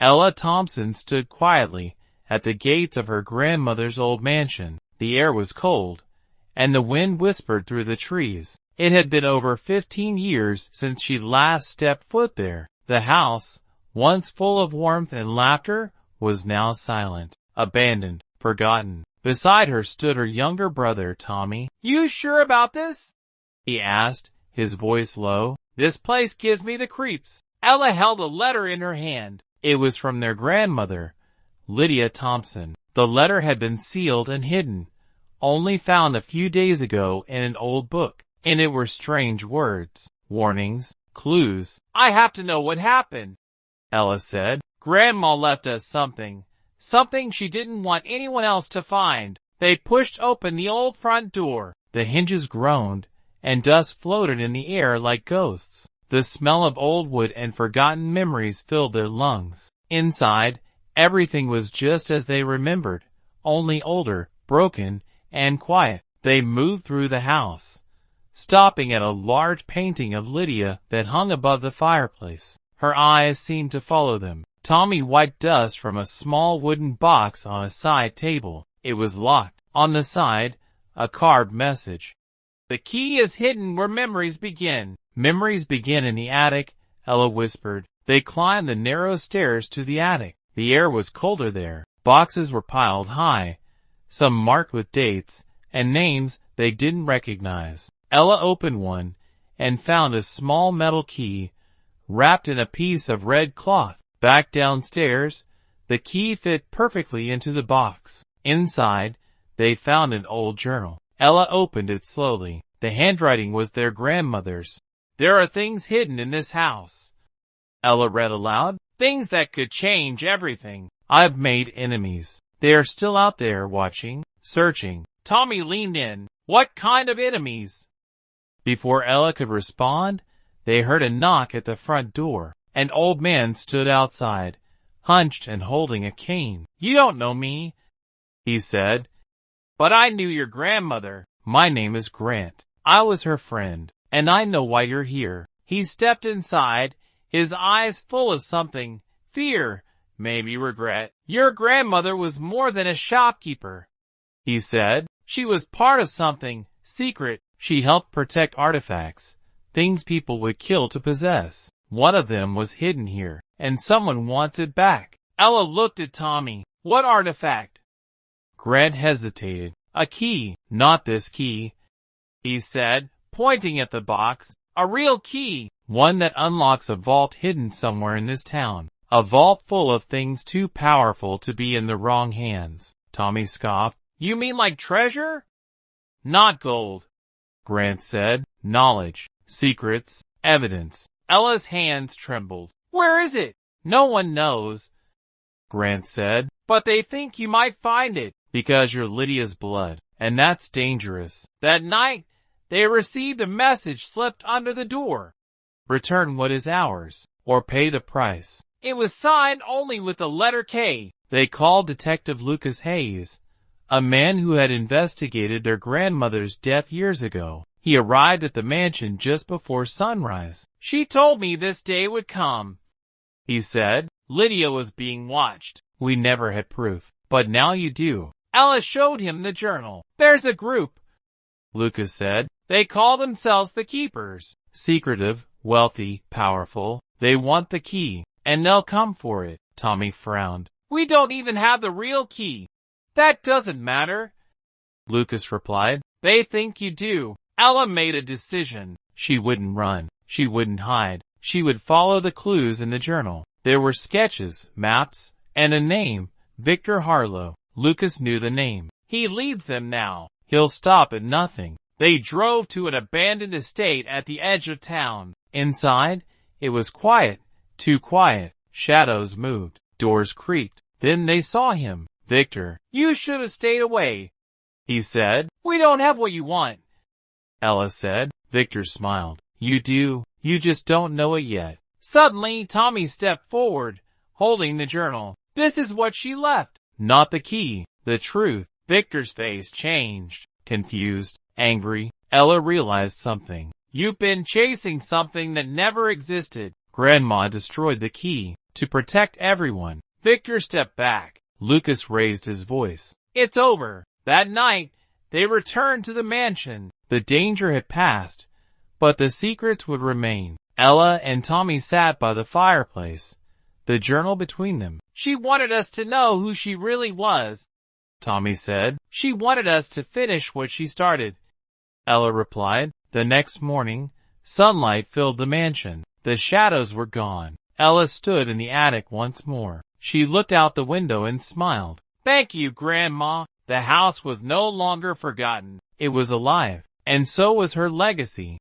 Ella Thompson stood quietly at the gates of her grandmother's old mansion. The air was cold, and the wind whispered through the trees. It had been over 15 years since she last stepped foot there. The house, once full of warmth and laughter, was now silent, abandoned, forgotten. Beside her stood her younger brother, Tommy. "You sure about this?" he asked, his voice low. "This place gives me the creeps." Ella held a letter in her hand. It was from their grandmother, Lydia Thompson. The letter had been sealed and hidden, only found a few days ago in an old book. In it were strange words, warnings, clues. "I have to know what happened," Ella said. "Grandma left us something she didn't want anyone else to find." They pushed open the old front door. The hinges groaned, and dust floated in the air like ghosts. The smell of old wood and forgotten memories filled their lungs. Inside, everything was just as they remembered, only older, broken, and quiet. They moved through the house, stopping at a large painting of Lydia that hung above the fireplace. Her eyes seemed to follow them. Tommy wiped dust from a small wooden box on a side table. It was locked. On the side, a carved message. "The key is hidden where memories begin." "Memories begin in the attic," Ella whispered. They climbed the narrow stairs to the attic. The air was colder there. Boxes were piled high, some marked with dates and names they didn't recognize. Ella opened one and found a small metal key wrapped in a piece of red cloth. Back downstairs, the key fit perfectly into the box. Inside, they found an old journal. Ella opened it slowly. The handwriting was their grandmother's. "There are things hidden in this house," Ella read aloud. "Things that could change everything. I've made enemies. They are still out there watching, searching." Tommy leaned in. "What kind of enemies?" Before Ella could respond, they heard a knock at the front door. An old man stood outside, hunched and holding a cane. "You don't know me," he said, "but I knew your grandmother. My name is Grant. I was her friend, and I know why you're here." He stepped inside, his eyes full of something, fear, maybe regret. "Your grandmother was more than a shopkeeper," he said. "She was part of something secret. She helped protect artifacts, things people would kill to possess. One of them was hidden here, and someone wants it back." Ella looked at Tommy. "What artifact?" Grant hesitated. "A key." "Not this key," he said, pointing at the box. "A real key. One that unlocks a vault hidden somewhere in this town. A vault full of things too powerful to be in the wrong hands." Tommy scoffed. "You mean like treasure?" "Not gold," Grant said. "Knowledge, secrets, evidence." Ella's hands trembled. "Where is it?" "No one knows," Grant said. "But they think you might find it." "Because you're Lydia's blood, and that's dangerous." That night, they received a message slipped under the door. "Return what is ours, or pay the price." It was signed only with the letter K. They called Detective Lucas Hayes, a man who had investigated their grandmother's death years ago. He arrived at the mansion just before sunrise. "She told me this day would come," he said. "Lydia was being watched. We never had proof, but now you do." Ella showed him the journal. "There's a group," Lucas said. "They call themselves the Keepers. Secretive, wealthy, powerful. They want the key, and they'll come for it." Tommy frowned. "We don't even have the real key." "That doesn't matter," Lucas replied. "They think you do." Ella made a decision. She wouldn't run. She wouldn't hide. She would follow the clues in the journal. There were sketches, maps, and a name, Victor Harlow. Lucas knew the name. He leads them now. He'll stop at nothing. They drove to an abandoned estate at the edge of town. Inside, it was quiet, too quiet. Shadows moved. Doors creaked. Then they saw him. "Victor, you should have stayed away," he said. "We don't have what you want," Ella said. Victor smiled. "You do. You just don't know it yet." Suddenly, Tommy stepped forward, holding the journal. "This is what she left." "Not the key. The truth." Victor's face changed. Confused, angry. Ella realized something. "You've been chasing something that never existed. Grandma destroyed the key. to protect everyone. Victor stepped back. Lucas raised his voice. It's over. That night, they returned to the mansion. The danger had passed, but the secrets would remain. Ella and Tommy sat by the fireplace, the journal between them. She wanted us to know who she really was, Tommy said. She wanted us to finish what she started, Ella replied. The next morning, sunlight filled the mansion. The shadows were gone. Ella stood in the attic once more. She looked out the window and smiled. Thank you, Grandma. The house was no longer forgotten. It was alive, and so was her legacy.